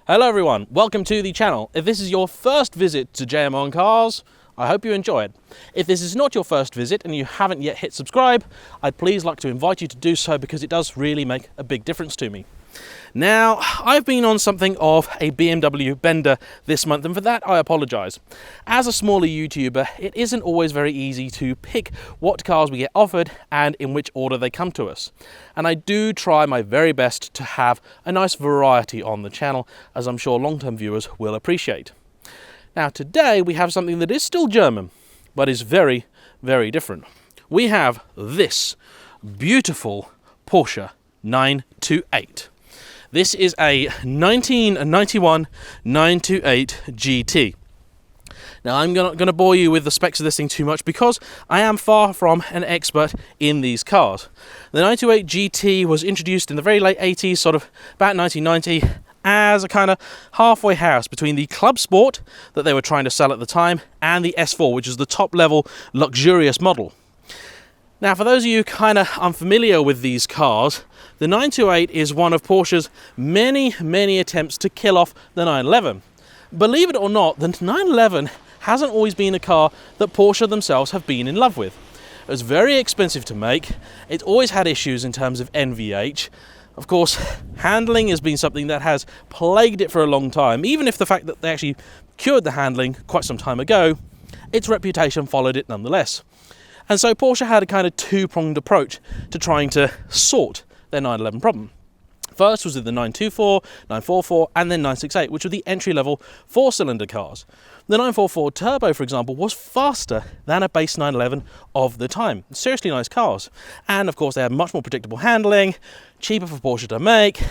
Hello everyone, welcome to the channel. If this is your first visit to JayEmm on Cars, I hope you enjoy it. If this is not your first visit and you haven't yet hit subscribe, I'd please like to invite you to do so because it does really make a big difference to me. Now, I've been on something of a BMW bender this month, and for that I apologise. As a smaller YouTuber, it isn't always very easy to pick what cars we get offered and in which order they come to us. And I do try my very best to have a nice variety on the channel, as I'm sure long-term viewers will appreciate. Now today we have something that is still German, but is very, very different. We have this beautiful Porsche 928. This is a 1991 928 GT. Now I'm not going to bore you with the specs of this thing too much because I am far from an expert in these cars. The 928 GT was introduced in the very late 80s, sort of about 1990, as a kind of halfway house between the Club Sport that they were trying to sell at the time and the S4, which is the top level luxurious model. Now, for those of you kind of unfamiliar with these cars, the 928 is one of Porsche's many attempts to kill off the 911. Believe it or not, the 911 hasn't always been a car that Porsche themselves have been in love with. It was very expensive to make. It always had issues in terms of NVH. Of course, handling has been something that has plagued it for a long time. Even if the fact that they actually cured the handling quite some time ago, its reputation followed it nonetheless. And so Porsche had a kind of two-pronged approach to trying to sort their 911 problem. First was with the 924, 944, and then 968, which were the entry-level four-cylinder cars. The 944 Turbo, for example, was faster than a base 911 of the time. Seriously nice cars. And of course, they had much more predictable handling, cheaper for Porsche to make,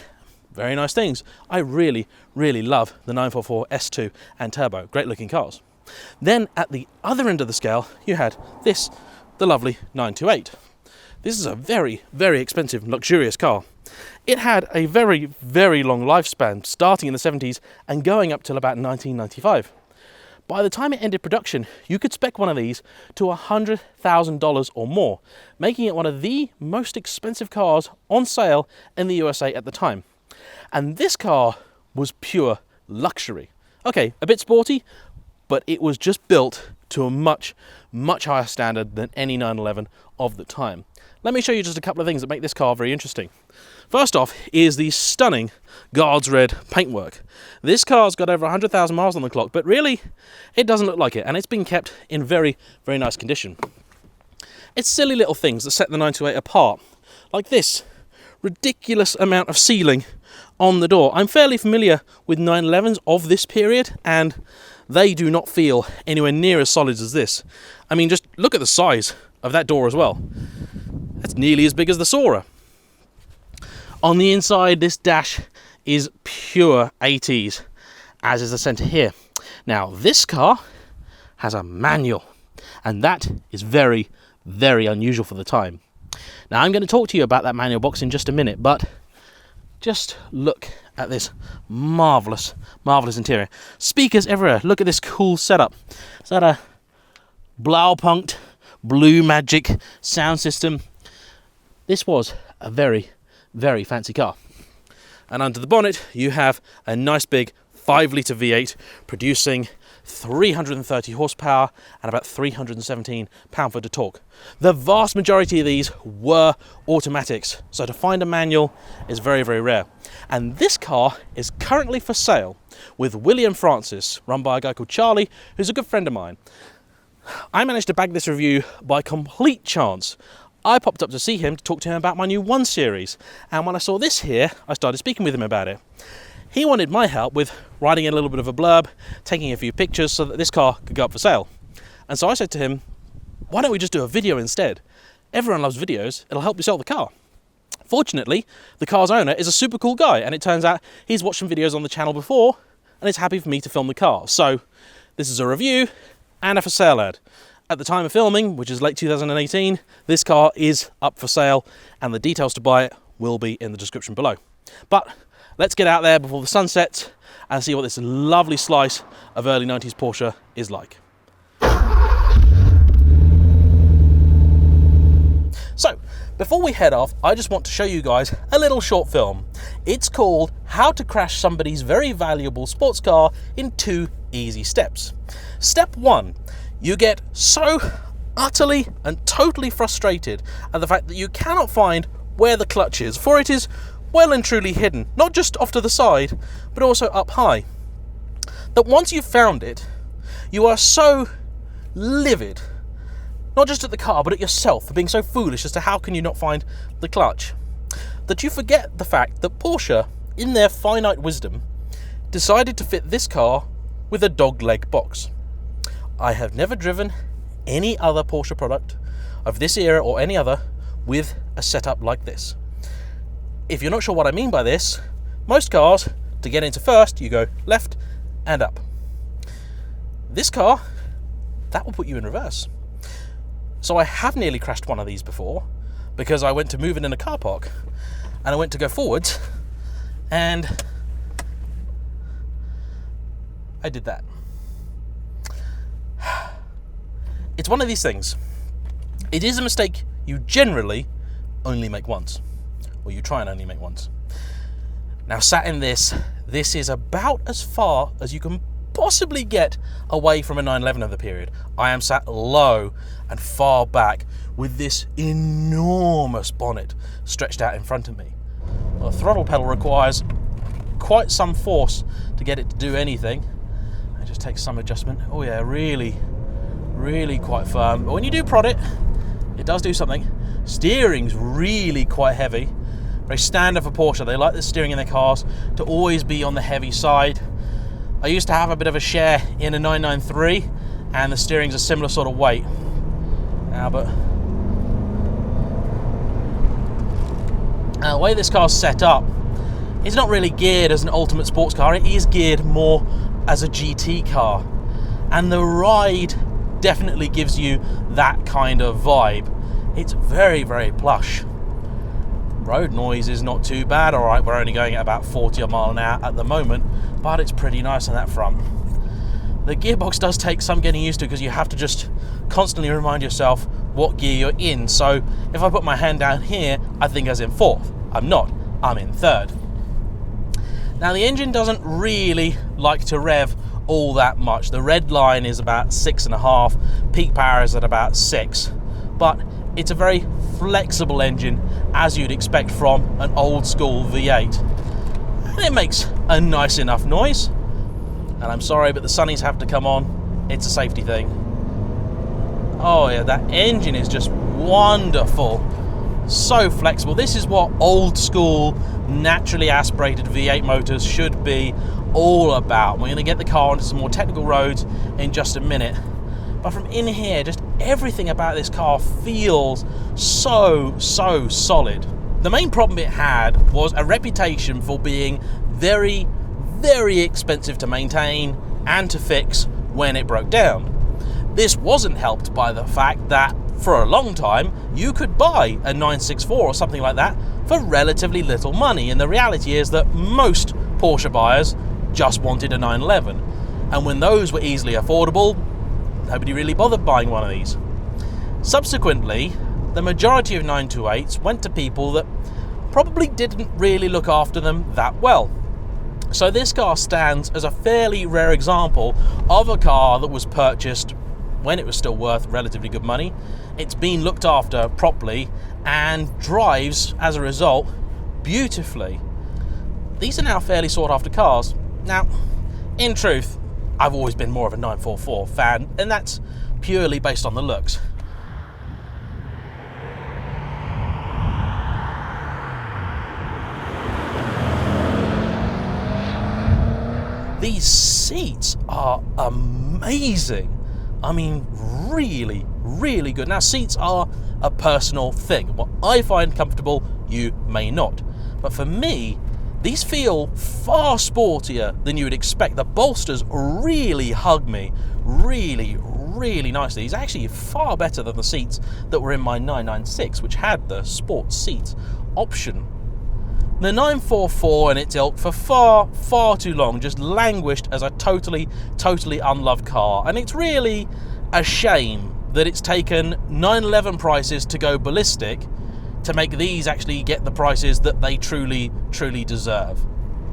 very nice things. I really love the 944 S2 and Turbo, great-looking cars. Then at the other end of the scale, you had this, the lovely 928. This is a very expensive, luxurious car. It had a very long lifespan, starting in the 70s and going up till about 1995. By the time it ended production, you could spec one of these to $100,000 or more, making it one of the most expensive cars on sale in the USA at the time. And this car was pure luxury. Okay, a bit sporty, but it was just built to a much higher standard than any 911 of the time. Let me show you just a couple of things that make this car very interesting. First off is the stunning Guards Red paintwork. This car's got over 100,000 miles on the clock, but really it doesn't look like it, and it's been kept in very nice condition. It's silly little things that set the 928 apart, like this ridiculous amount of sealing on the door. I'm fairly familiar with 911s of this period, and they do not feel anywhere near as solid as this. I mean, just look at the size of that door as well. That's nearly as big as the Sora. On the inside, this dash is pure 80s, as is the centre here. Now, this car has a manual, and that is very unusual for the time. Now, I'm going to talk to you about that manual box in just a minute, but just look at this marvellous interior. Speakers everywhere. Look at this cool setup. Is that a Blaupunkt Blue Magic sound system? This was a very fancy car. And under the bonnet, you have a nice big 5-litre V8 producing 330 horsepower and about 317 pound-foot of torque. The vast majority of these were automatics, so to find a manual is very rare. And this car is currently for sale with William Francis, run by a guy called Charlie, who's a good friend of mine. I managed to bag this review by complete chance. I popped up to see him to talk to him about my new 1 Series, and when I saw this here, I started speaking with him about it. He wanted my help with writing a little bit of a blurb, taking a few pictures so that this car could go up for sale. And so I said to him, why don't we just do a video instead? Everyone loves videos, it'll help you sell the car. Fortunately, the car's owner is a super cool guy, and it turns out he's watched some videos on the channel before and is happy for me to film the car. So this is a review and a for sale ad. At the time of filming, which is late 2018, this car is up for sale, and the details to buy it will be in the description below. But let's get out there before the sun sets and see what this lovely slice of early 90s Porsche is like. So, before we head off, I just want to show you guys a little short film. It's called How to Crash Somebody's Very Valuable Sports Car in 2 Easy Steps. Step 1, you get so utterly and totally frustrated at the fact that you cannot find where the clutch is, for it is well and truly hidden, not just off to the side, but also up high. That once you've found it, you are so livid, not just at the car, but at yourself for being so foolish as to how can you not find the clutch, that you forget the fact that Porsche, in their finite wisdom, decided to fit this car with a dogleg box. I have never driven any other Porsche product of this era or any other with a setup like this. If you're not sure what I mean by this, most cars, to get into first, you go left and up. This car, that will put you in reverse. So I have nearly crashed one of these before because I went to move it in a car park and I went to go forwards and I did that. It's one of these things. It is a mistake you generally only make once, or you try and only make once. Now, sat in this is about as far as you can possibly get away from a 911 of the period. I am sat low and far back with this enormous bonnet stretched out in front of me. Well, the throttle pedal requires quite some force to get it to do anything. It just takes some adjustment. Oh yeah, really quite firm. But when you do prod it, it does do something. Steering's really quite heavy. Very standard for Porsche. They like the steering in their cars to always be on the heavy side. I used to have a bit of a share in a 993, and the steering's a similar sort of weight. But the way this car's set up, it's not really geared as an ultimate sports car. It is geared more as a GT car, and the ride definitely gives you that kind of vibe. It's very, very plush. Road noise is not too bad. All right, we're only going at about 40 miles an hour at the moment, but it's pretty nice on that front. The gearbox does take some getting used to because you have to just constantly remind yourself what gear you're in. So if I put my hand down here, I think I was in 4th. I'm not, I'm in 3rd. Now the engine doesn't really like to rev all that much. The red line is about 6.5, peak power is at about 6, but it's a very flexible engine as you'd expect from an old school V8. And it makes a nice enough noise. And I'm sorry, but the sunnies have to come on. It's a safety thing. Oh yeah, that engine is just wonderful. So flexible. This is what old school, naturally aspirated V8 motors should be all about. We're going to get the car onto some more technical roads in just a minute. But from in here, just everything about this car feels so solid. The main problem it had was a reputation for being very, very expensive to maintain and to fix when it broke down. This wasn't helped by the fact that for a long time you could buy a 964 or something like that for relatively little money, and the reality is that most Porsche buyers just wanted a 911, and when those were easily affordable, nobody really bothered buying one of these. Subsequently, the majority of 928s went to people that probably didn't really look after them that well. So this car stands as a fairly rare example of a car that was purchased when it was still worth relatively good money. It's been looked after properly and drives, as a result, beautifully. These are now fairly sought after cars. Now, in truth, I've always been more of a 944 fan, and that's purely based on the looks. These seats are amazing. I mean, really, really good. Now, seats are a personal thing. What I find comfortable, you may not. But for me, these feel far sportier than you would expect. The bolsters really hug me really, really nicely. These are actually far better than the seats that were in my 996, which had the sports seats option. The 944 and its ilk for far too long just languished as a totally unloved car, and it's really a shame that it's taken 911 prices to go ballistic to make these actually get the prices that they truly deserve.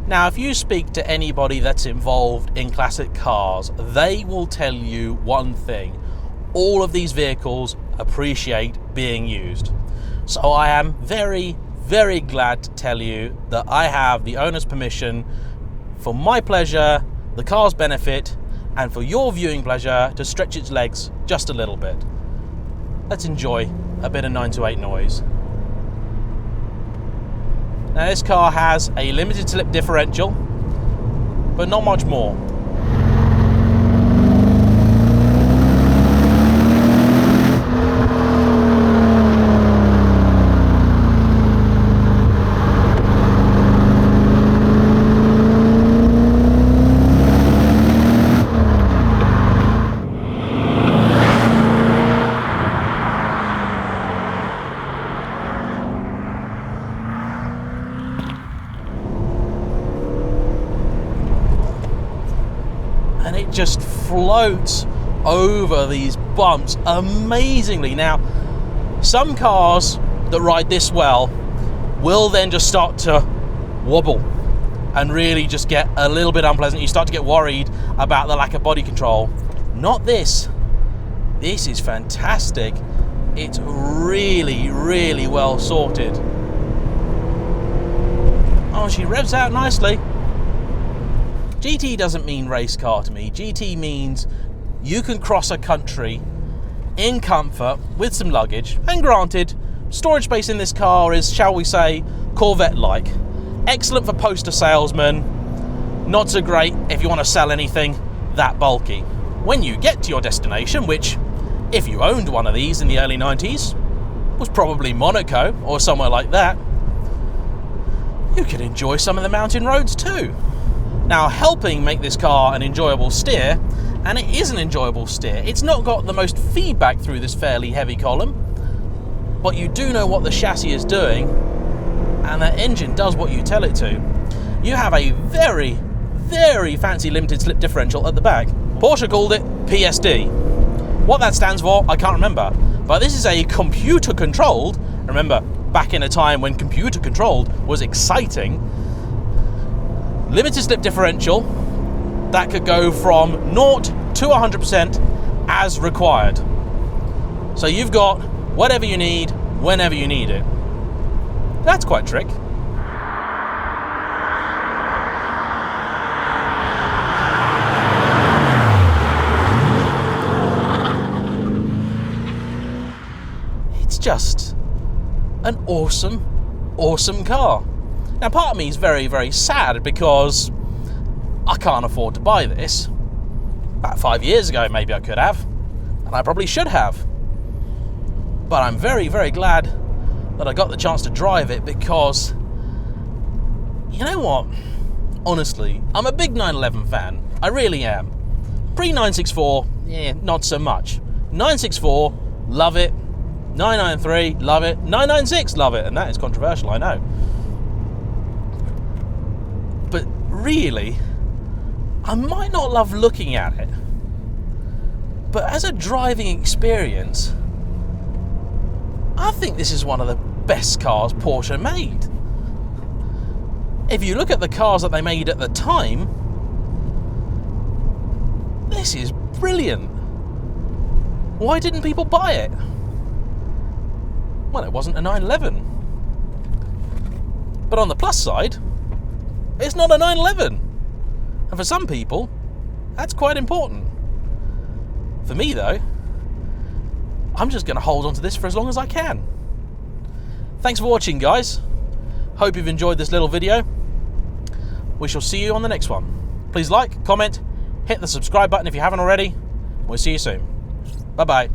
Now, if you speak to anybody that's involved in classic cars, they will tell you one thing: all of these vehicles appreciate being used. So I am very glad to tell you that I have the owner's permission, for my pleasure, the car's benefit, and for your viewing pleasure, to stretch its legs just a little bit. Let's enjoy a bit of 928 noise. Now, this car has a limited slip differential, but not much more. And it just floats over these bumps amazingly. Now, some cars that ride this well will then just start to wobble and really just get a little bit unpleasant. You start to get worried about the lack of body control. Not this. This is fantastic. It's really well sorted. Oh, she revs out nicely. GT doesn't mean race car to me. GT means you can cross a country in comfort with some luggage. And granted, storage space in this car is, shall we say, Corvette-like. Excellent for poster salesmen. Not so great if you want to sell anything that bulky. When you get to your destination, which, if you owned one of these in the early 90s, was probably Monaco or somewhere like that, you could enjoy some of the mountain roads too. Now, helping make this car an enjoyable steer, and it is an enjoyable steer, it's not got the most feedback through this fairly heavy column, but you do know what the chassis is doing, and that engine does what you tell it to. You have a very fancy limited slip differential at the back. Porsche called it PSD. What that stands for, I can't remember, but this is a computer controlled, remember, back in a time when computer controlled was exciting, limited slip differential that could go from 0 to 100% as required. So you've got whatever you need, whenever you need it. That's quite a trick. It's just an awesome car. Now, part of me is very sad because I can't afford to buy this. About 5 years ago, maybe I could have, and I probably should have. But I'm very glad that I got the chance to drive it, because, you know what? Honestly, I'm a big 911 fan. I really am. Pre-964, yeah, not so much. 964, love it. 993, love it. 996, love it. And that is controversial, I know. But really, I might not love looking at it, but as a driving experience, I think this is one of the best cars Porsche made. If you look at the cars that they made at the time, this is brilliant. Why didn't people buy it? Well, it wasn't a 911. But on the plus side, it's not a 911. And for some people, that's quite important. For me, though, I'm just going to hold on to this for as long as I can. Thanks for watching, guys. Hope you've enjoyed this little video. We shall see you on the next one. Please like, comment, hit the subscribe button if you haven't already. We'll see you soon. Bye-bye.